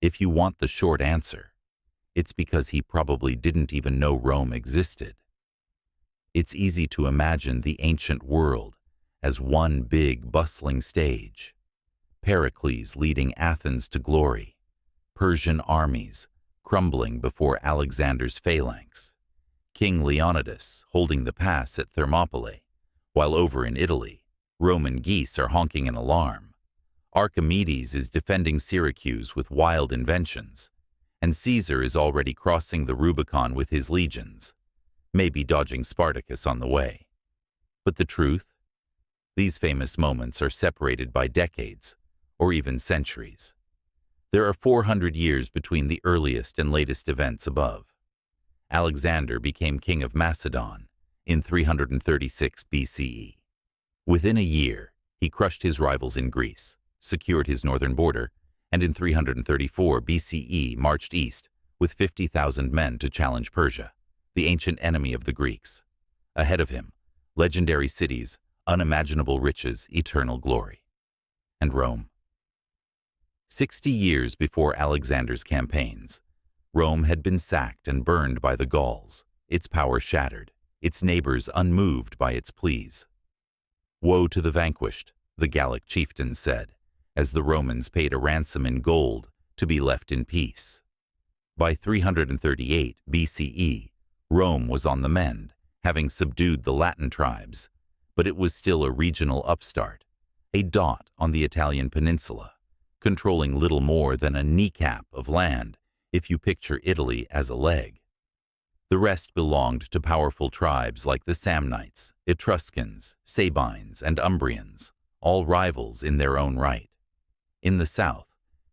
If you want the short answer, it's because he probably didn't even know Rome existed. It's easy to imagine the ancient world as one big, bustling stage. Pericles leading Athens to glory, Persian armies crumbling before Alexander's phalanx, King Leonidas holding the pass at Thermopylae, while over in Italy, Roman geese are honking an alarm. Archimedes is defending Syracuse with wild inventions, and Caesar is already crossing the Rubicon with his legions, maybe dodging Spartacus on the way. But the truth? These famous moments are separated by decades, or even centuries. There are 400 years between the earliest and latest events above. Alexander became king of Macedon in 336 BCE. Within a year, he crushed his rivals in Greece, secured his northern border, and in 334 BCE marched east with 50,000 men to challenge Persia, the ancient enemy of the Greeks. Ahead of him, legendary cities, unimaginable riches, eternal glory. And Rome? 60 years before Alexander's campaigns, Rome had been sacked and burned by the Gauls, its power shattered, its neighbors unmoved by its pleas. "Woe to the vanquished," the Gallic chieftain said, as the Romans paid a ransom in gold to be left in peace. By 338 BCE, Rome was on the mend, having subdued the Latin tribes, but it was still a regional upstart, a dot on the Italian peninsula, controlling little more than a kneecap of land if you picture Italy as a leg. The rest belonged to powerful tribes like the Samnites, Etruscans, Sabines, and Umbrians, all rivals in their own right. In the south,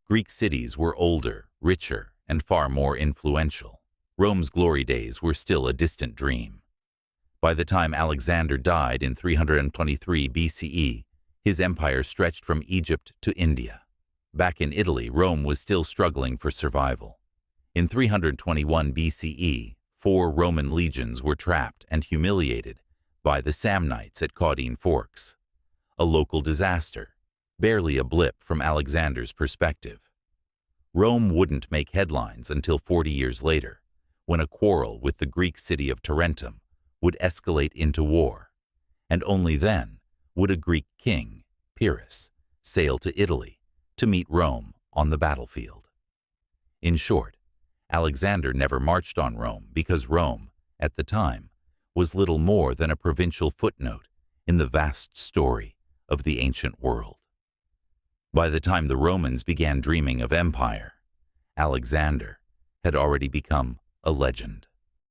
Greek cities were older, richer, and far more influential. Rome's glory days were still a distant dream. By the time Alexander died in 323 BCE, his empire stretched from Egypt to India. Back in Italy, Rome was still struggling for survival. In 321 BCE, 4 Roman legions were trapped and humiliated by the Samnites at Caudine Forks. A local disaster, barely a blip from Alexander's perspective. Rome wouldn't make headlines until 40 years later, when a quarrel with the Greek city of Tarentum would escalate into war, and only then would a Greek king, Pyrrhus, sail to Italy to meet Rome on the battlefield. In short, Alexander never marched on Rome because Rome, at the time, was little more than a provincial footnote in the vast story of the ancient world. By the time the Romans began dreaming of empire, Alexander had already become a legend.